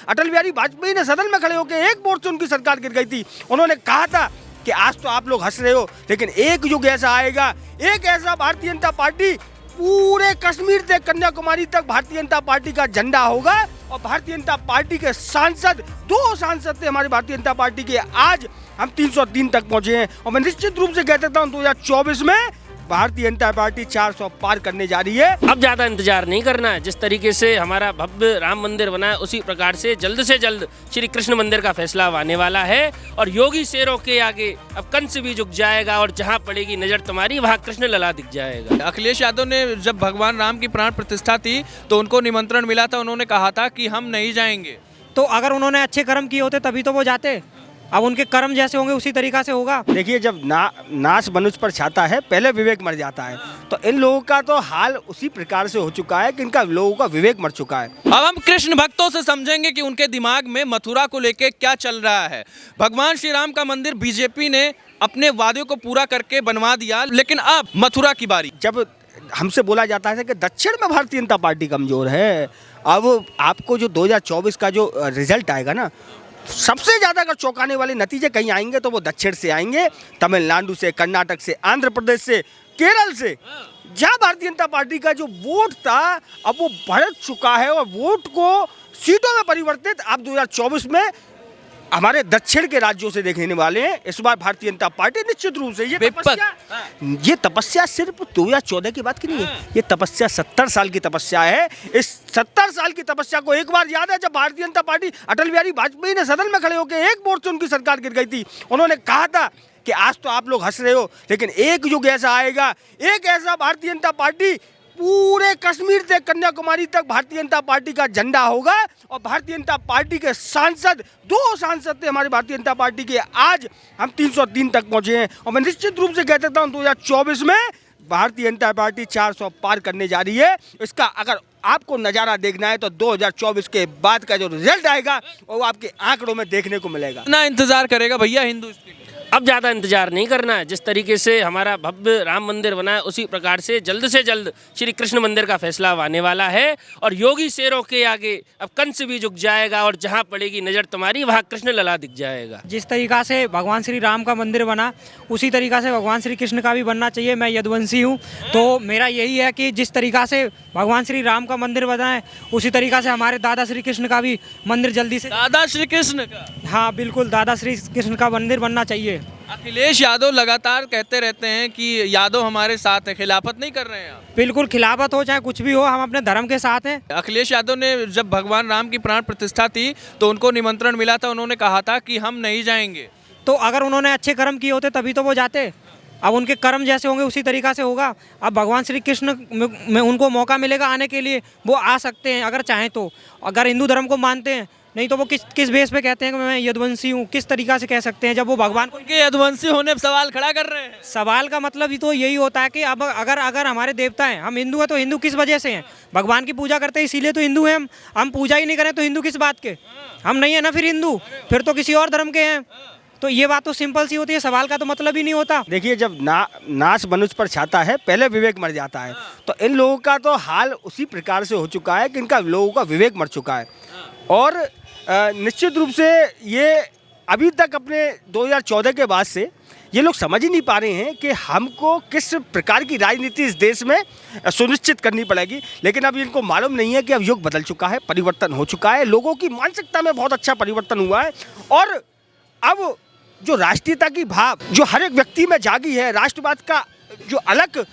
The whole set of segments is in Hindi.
अटल बिहारी वाजपेयी ने सदन में खड़े होकर एक वोट से उनकी सरकार गिर गई थी। उन्होंने कहा था कि आज तो आप लोग हंस रहे हो, लेकिन एक युग ऐसा आएगा, एक ऐसा भारतीय जनता पार्टी पूरे कश्मीर से कन्याकुमारी तक भारतीय जनता पार्टी का झंडा होगा और भारतीय जनता पार्टी के सांसद, 2 सांसद थे हमारी भारतीय जनता पार्टी के, आज हम 303 तक पहुंचे हैं। और मैं निश्चित रूप से कह सकता हूं 2024 में भारतीय जनता पार्टी 400 पार करने जा रही है। अब ज्यादा इंतजार नहीं करना है। जिस तरीके से हमारा भव्य राम मंदिर बना है, उसी प्रकार से जल्द श्री कृष्ण मंदिर का फैसला आने वाला है। और योगी शेरों के आगे अब कंस भी झुक जाएगा और जहां पड़ेगी नजर तुम्हारी वहां कृष्ण लला दिख जाएगा। अखिलेश यादव ने जब भगवान राम की प्राण प्रतिष्ठा थी तो उनको निमंत्रण मिला था, उन्होंने कहा था कि हम नहीं जाएंगे। तो अगर उन्होंने अच्छे कर्म किए होते तभी तो वो जाते। अब उनके कर्म जैसे होंगे उसी तरीका से होगा। देखिए, जब नाश मनुष्य पर छाता है, पहले विवेक मर जाता है। तो इन लोगों का तो हाल उसी प्रकार से हो चुका है कि इनका लोगों का विवेक मर चुका है। अब हम कृष्ण भक्तों से समझेंगे कि उनके दिमाग में मथुरा को लेके क्या चल रहा है। भगवान श्री राम का मंदिर बीजेपी ने अपने वादे को पूरा करके बनवा दिया, लेकिन अब मथुरा की बारी। जब हमसे बोला जाता है कि दक्षिण में भारतीय जनता पार्टी कमजोर है, अब आपको जो 2024 का जो रिजल्ट आएगा ना, सबसे ज्यादा अगर चौंकाने वाले नतीजे कहीं आएंगे तो वो दक्षिण से आएंगे, तमिलनाडु से, कर्नाटक से, आंध्र प्रदेश से, केरल से। जहां भारतीय जनता पार्टी का जो वोट था अब वो बढ़ चुका है और वोट को सीटों में परिवर्तित आप 2024 में हमारे दक्षिण के राज्यों से देखने वाले हैं। इस बार भारतीय जनता पार्टी निश्चित रूप से ये तपस्या सिर्फ 2014 की बात की नहीं है, ये तपस्या 70 साल की तपस्या है। इस 70 साल की तपस्या को एक बार याद है जब भारतीय जनता पार्टी अटल बिहारी वाजपेयी ने सदन में खड़े होकर एक वोट से उनकी सरकार गिर गई थी। उन्होंने कहा था कि आज तो आप लोग हंस रहे हो, लेकिन एक युग ऐसा आएगा, एक ऐसा भारतीय जनता पार्टी पूरे कश्मीर से कन्याकुमारी तक भारतीय जनता पार्टी का झंडा होगा और भारतीय जनता पार्टी के सांसद, 2 सांसद थे हमारी भारतीय जनता पार्टी के, आज हम 303 तक पहुंचे हैं। और मैं निश्चित रूप से कह सकता हूं 2024 में भारतीय जनता पार्टी 400 पार करने जा रही है। इसका अगर आपको नज़ारा देखना है तो 2024 के बाद का जो रिजल्ट आएगा वो आपके आंकड़ों में देखने को मिलेगा। ना इंतजार करेगा भैया हिंदू इसके लिए। अब ज़्यादा इंतजार नहीं करना है। जिस तरीके से हमारा भव्य राम मंदिर बना है, उसी प्रकार से जल्द श्री कृष्ण मंदिर का फैसला आने वाला है। और योगी शेरों के आगे अब कंस भी झुक जाएगा और जहां पड़ेगी नजर तुम्हारी वहां कृष्ण लला दिख जाएगा। जिस तरीका से भगवान श्री राम का मंदिर बना उसी तरीका से भगवान श्री कृष्ण का भी बनना चाहिए। मैं यदुवंशी हूँ, तो मेरा यही है कि जिस तरीका से भगवान श्री राम का मंदिर बना है उसी तरीका से हमारे दादा श्री कृष्ण का भी मंदिर जल्दी से। दादा श्री कृष्ण का? हाँ बिल्कुल, दादा श्री कृष्ण का मंदिर बनना चाहिए। अखिलेश यादव लगातार कहते रहते हैं कि यादव हमारे साथ है, खिलाफत नहीं कर रहे हैं आप? बिल्कुल, खिलाफत हो चाहे कुछ भी हो, हम अपने धर्म के साथ हैं। अखिलेश यादव ने जब भगवान राम की प्राण प्रतिष्ठा थी तो उनको निमंत्रण मिला था, उन्होंने कहा था कि हम नहीं जाएंगे। तो अगर उन्होंने अच्छे कर्म किए होते तभी तो वो जाते। अब उनके कर्म जैसे होंगे उसी तरीका से होगा। अब भगवान श्री कृष्ण में उनको मौका मिलेगा आने के लिए, वो आ सकते हैं अगर चाहें तो। अगर हिंदू धर्म को मानते हैं, नहीं तो वो किस बेस पे कहते हैं कि मैं यदुवंशी हूँ, किस तरीका से कह सकते हैं जब वो भगवान को उनके यदुवंशी होने पर सवाल खड़ा कर रहे हैं। सवाल का मतलब ही तो यही होता है कि अब अगर हमारे देवता हैं, हम हिंदू हैं, तो हिंदू किस वजह से हैं? भगवान की पूजा करते हैं इसीलिए तो हिंदू हैं। हम पूजा ही नहीं करें तो हिंदू किस बात के? हम नहीं है ना फिर हिंदू, फिर तो किसी और धर्म के हैं। तो ये बात तो सिंपल सी होती है, सवाल का तो मतलब ही नहीं होता। देखिए, जब नाश मनुष्य पर छाता है, पहले विवेक मर जाता है। तो इन लोगों का तो हाल उसी प्रकार से हो चुका है कि इनका लोगों का विवेक मर चुका है। और निश्चित रूप से ये अभी तक अपने 2014 के बाद से ये लोग समझ ही नहीं पा रहे हैं कि हमको किस प्रकार की राजनीति इस देश में सुनिश्चित करनी पड़ेगी। लेकिन अब इनको मालूम नहीं है कि अब युग बदल चुका है, परिवर्तन हो चुका है, लोगों की मानसिकता में बहुत अच्छा परिवर्तन हुआ है। और अब जो राष्ट्रीयता की भाव जो हर एक व्यक्ति में जागी है, राष्ट्रवाद का जो अलग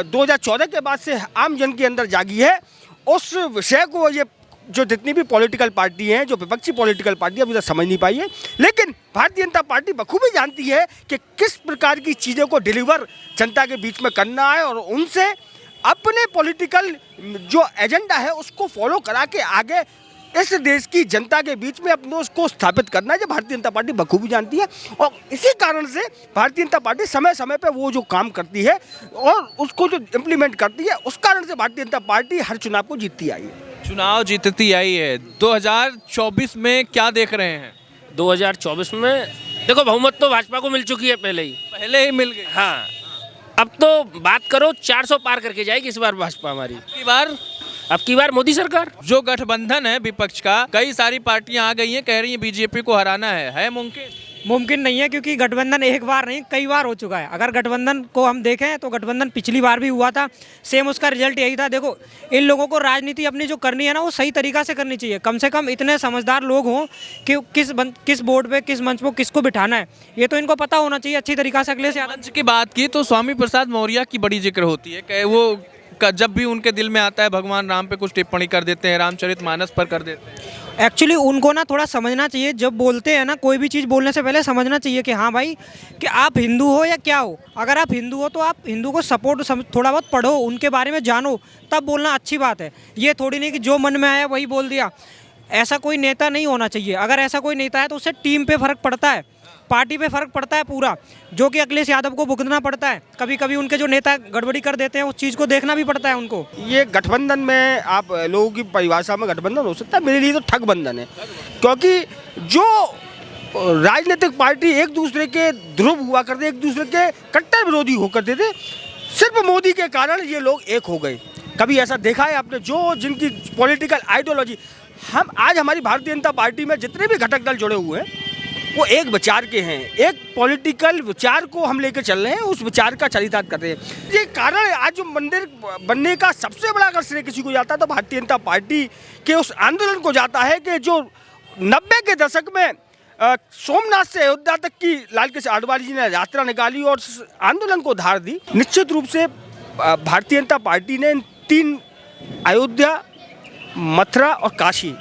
2014 के बाद से आम जन के अंदर जागी है, उस विषय को ये जो जितनी भी पॉलिटिकल पार्टी हैं, जो विपक्षी पॉलिटिकल पार्टी अभी तक समझ नहीं पाई है। लेकिन भारतीय जनता पार्टी बखूबी जानती है कि किस प्रकार की चीज़ों को डिलीवर जनता के बीच में करना है और उनसे अपने पॉलिटिकल जो एजेंडा है उसको फॉलो करा के आगे इस देश की जनता के बीच में अपने उसको स्थापित करना है, जो भारतीय जनता पार्टी बखूबी जानती है। और इसी कारण से भारतीय जनता पार्टी समय समय पे वो जो काम करती है और उसको जो इम्प्लीमेंट करती है, उस कारण से भारतीय जनता पार्टी हर चुनाव को जीतती आई है। चुनाव जीतती आई है। 2024 में क्या देख रहे हैं? 2024 में देखो, बहुमत तो भाजपा को मिल चुकी है, पहले ही मिल गई। हाँ, अब तो बात करो 400 पार करके जाएगी इस बार भाजपा हमारी। की बार अब की बार मोदी सरकार। जो गठबंधन है विपक्ष का, कई सारी पार्टियां आ गई हैं, कह रही हैं बीजेपी को हराना है मुमकिन? मुमकिन नहीं है, क्योंकि गठबंधन एक बार नहीं कई बार हो चुका है। अगर गठबंधन को हम देखें तो गठबंधन पिछली बार भी हुआ था, सेम उसका रिजल्ट यही था। देखो, इन लोगों को राजनीति अपनी जो करनी है ना, वो सही तरीका से करनी चाहिए। कम से कम इतने समझदार लोग हों कि किस बोर्ड पे, किस मंच पर किसको बिठाना है, ये तो इनको पता होना चाहिए अच्छी तरीका से। अगले से मंच की बात की तो स्वामी प्रसाद मौर्य की बड़ी जिक्र होती है कि वो जब भी उनके दिल में आता है भगवान राम पे कुछ टिप्पणी कर देते हैं, रामचरितमानस पर कर देते हैं। एक्चुअली उनको ना थोड़ा समझना चाहिए, जब बोलते हैं ना कोई भी चीज़ बोलने से पहले समझना चाहिए कि हाँ भाई, कि आप हिंदू हो या क्या हो। अगर आप हिंदू हो तो आप हिंदू को सपोर्ट थोड़ा बहुत पढ़ो, उनके बारे में जानो, तब बोलना अच्छी बात है। ये थोड़ी नहीं कि जो मन में आया वही बोल दिया। ऐसा कोई नेता नहीं होना चाहिए। अगर ऐसा कोई नेता है तो उससे टीम पे फ़र्क पड़ता है, पार्टी पे फ़र्क पड़ता है पूरा, जो कि अखिलेश यादव को भुगतना पड़ता है। कभी कभी उनके जो नेता गड़बड़ी कर देते हैं, उस चीज़ को देखना भी पड़ता है उनको। ये गठबंधन में आप लोगों की परिभाषा में गठबंधन हो सकता है, मेरे लिए तो ठगबंधन है। क्योंकि जो राजनीतिक पार्टी एक दूसरे के ध्रुव हुआ करते, एक दूसरे के कट्टर विरोधी होकर थे, सिर्फ मोदी के कारण ये लोग एक हो गए। कभी ऐसा देखा है आपने? जो जिनकी पॉलिटिकल आइडियोलॉजी, हम आज हमारी भारतीय जनता पार्टी में जितने भी घटक दल जुड़े हुए हैं वो एक विचार के हैं, एक पॉलिटिकल विचार को हम लेकर चल रहे हैं, उस विचार का चरितार्थ कर रहे हैं। ये कारण आज जो मंदिर बनने का सबसे बड़ा अगर श्रेय किसी को जाता है तो भारतीय जनता पार्टी के उस आंदोलन को जाता है कि जो 90 के दशक में सोमनाथ से अयोध्या तक की लाल कृष्ण आडवाणी जी ने यात्रा निकाली और आंदोलन को धार दी। निश्चित रूप से भारतीय जनता पार्टी ने इन 3 अयोध्या, मथुरा और काशी,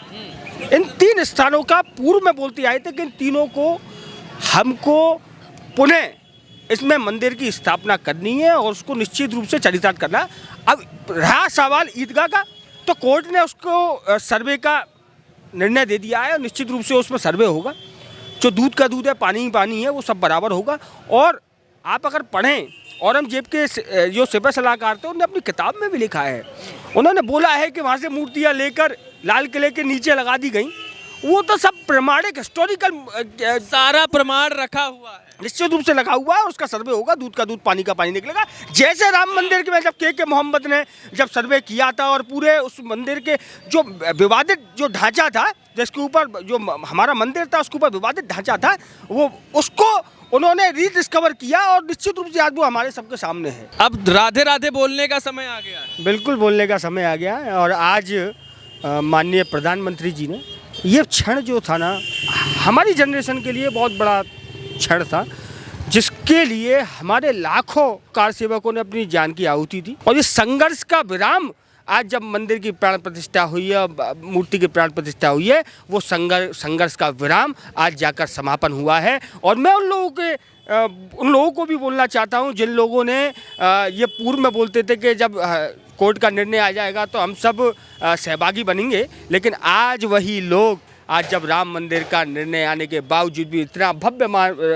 इन 3 स्थानों का पूर्व में बोलते आए थे कि इन तीनों को हमको पुनः इसमें मंदिर की स्थापना करनी है और उसको निश्चित रूप से चरितार्थ करना। अब रहा सवाल ईदगाह का, तो कोर्ट ने उसको सर्वे का निर्णय दे दिया है और निश्चित रूप से उसमें सर्वे होगा। जो दूध का दूध है, पानी ही पानी है, वो सब बराबर होगा। और आप अगर पढ़ें, औरंगजेब के जो सिपह सलाहकार थे उन्होंने अपनी किताब में भी लिखा है, उन्होंने बोला है कि वहाँ से मूर्तियाँ लेकर लाल किले के नीचे लगा दी गई। वो तो सब प्रमाणिक हिस्टोरिकल सारा प्रमाण रखा हुआ है, निश्चित रूप से लगा हुआ है। उसका सर्वे होगा, दूध का दूध पानी का पानी निकलेगा। जैसे राम मंदिर के में जब के मोहम्मद ने जब सर्वे किया था और पूरे उस मंदिर के जो विवादित जो ढांचा था, जिसके ऊपर जो हमारा मंदिर था उसके ऊपर विवादित ढांचा था, वो उसको उन्होंने रीडिस्कवर किया और निश्चित रूप से आज वो हमारे सबके सामने है। अब राधे राधे बोलने का समय आ गया है। बिल्कुल बोलने का समय आ गया है। और आज माननीय प्रधानमंत्री जी ने ये क्षण जो था ना, हमारी जनरेशन के लिए बहुत बड़ा क्षण था, जिसके लिए हमारे लाखों कार सेवकों ने अपनी जान की आहुति दी। और ये संघर्ष का विराम आज जब मंदिर की प्राण प्रतिष्ठा हुई है, मूर्ति की प्राण प्रतिष्ठा हुई है, वो संघर्ष का विराम आज जाकर समापन हुआ है। और मैं उन लोगों को भी बोलना चाहता हूँ जिन लोगों ने ये पूर्व में बोलते थे कि जब कोर्ट का निर्णय आ जाएगा तो हम सब सहभागी बनेंगे, लेकिन आज वही लोग, आज जब राम मंदिर का निर्णय आने के बावजूद भी इतना भव्य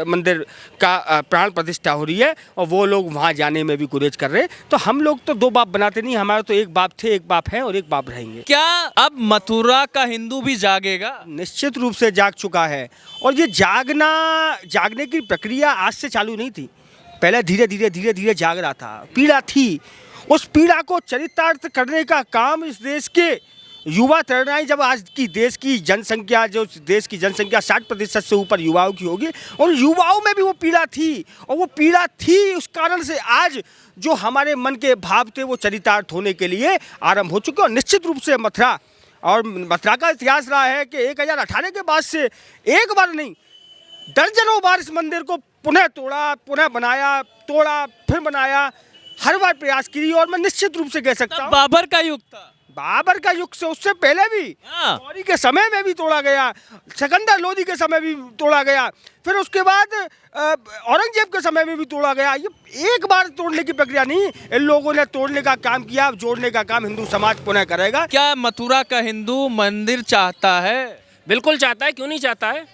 मंदिर का प्राण प्रतिष्ठा हो रही है और वो लोग वहाँ जाने में भी गुरेज कर रहे हैं। तो हम लोग तो 2 बाप बनाते नहीं, हमारे तो एक बाप थे, एक बाप है और एक बाप रहेंगे। क्या अब मथुरा का हिंदू भी जागेगा? निश्चित रूप से जाग चुका है। और ये जागने की प्रक्रिया आज से चालू नहीं थी, पहले धीरे धीरे जाग रहा था। पीड़ा थी, उस पीड़ा को चरितार्थ करने का काम इस देश के युवा तरुणाई, जब आज की देश की जनसंख्या 60% से ऊपर युवाओं की होगी, और युवाओं में भी वो पीड़ा थी, और वो पीड़ा थी उस कारण से आज जो हमारे मन के भाव थे वो चरितार्थ होने के लिए आरंभ हो चुके। और निश्चित रूप से मथुरा का इतिहास रहा है कि 1018 के बाद से एक बार नहीं, दर्जनों बार इस मंदिर को पुनः तोड़ा, पुनः बनाया, तोड़ा, फिर बनाया, हर बार प्रयास की। और मैं निश्चित रूप से कह सकता हूँ बाबर का युग था, बाबर का युग से उससे पहले भी, गौरी के समय में भी तोड़ा गया, सिकंदर लोदी के समय भी तोड़ा गया, फिर उसके बाद औरंगजेब के समय में भी तोड़ा गया। ये एक बार तोड़ने की प्रक्रिया नहीं, इन लोगों ने तोड़ने का काम किया, जोड़ने का काम हिंदू समाज पुनः करेगा। क्या मथुरा का हिंदू मंदिर चाहता है? बिल्कुल चाहता है, क्यों नहीं चाहता है।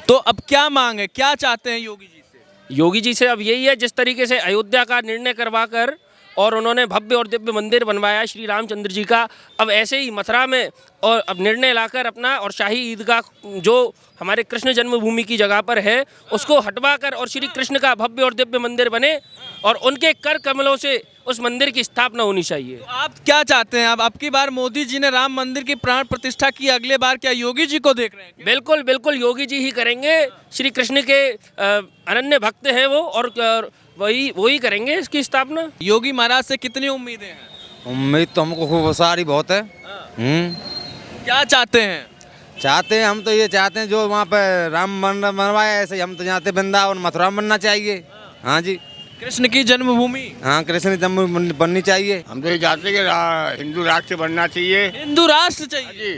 तो अब क्या मांग है, क्या चाहते हैं योगी जी से? योगी जी से अब यही है, जिस तरीके से अयोध्या का निर्णय करवाकर और उन्होंने भव्य और दिव्य मंदिर बनवाया श्री रामचंद्र जी का, अब ऐसे ही मथुरा में और अब निर्णय लाकर अपना और शाही ईदगाह जो हमारे कृष्ण जन्मभूमि की जगह पर है उसको हटवाकर और श्री कृष्ण का भव्य और दिव्य मंदिर बने। और उनके कर कमलों से उस मंदिर की स्थापना होनी चाहिए। आप क्या चाहते हैं? अब आपकी बार मोदी जी ने राम मंदिर की प्राण प्रतिष्ठा की, अगले बार क्या योगी जी को देख रहे हैं? बिल्कुल बिल्कुल योगी जी ही करेंगे। श्री कृष्ण के अनन्य भक्त हैं वो, और वही करेंगे इसकी स्थापना। योगी महाराज से कितनी उम्मीदें हैं? उम्मीद तो हमको खूब सारी बहुत है। क्या चाहते हैं? चाहते हैं, हम तो ये चाहते हैं जो वहाँ पे राम मंदिर बनवाया ऐसे ही हम तो चाहते वृंदावन मथुरा बनना चाहिए। हाँ जी, कृष्ण की जन्मभूमि, हाँ कृष्ण की जन्मभूमि बननी चाहिए। हम तो ये चाहते हैं कि हिंदू राष्ट्र बनना चाहिए। हिंदू राष्ट्र चाहिए।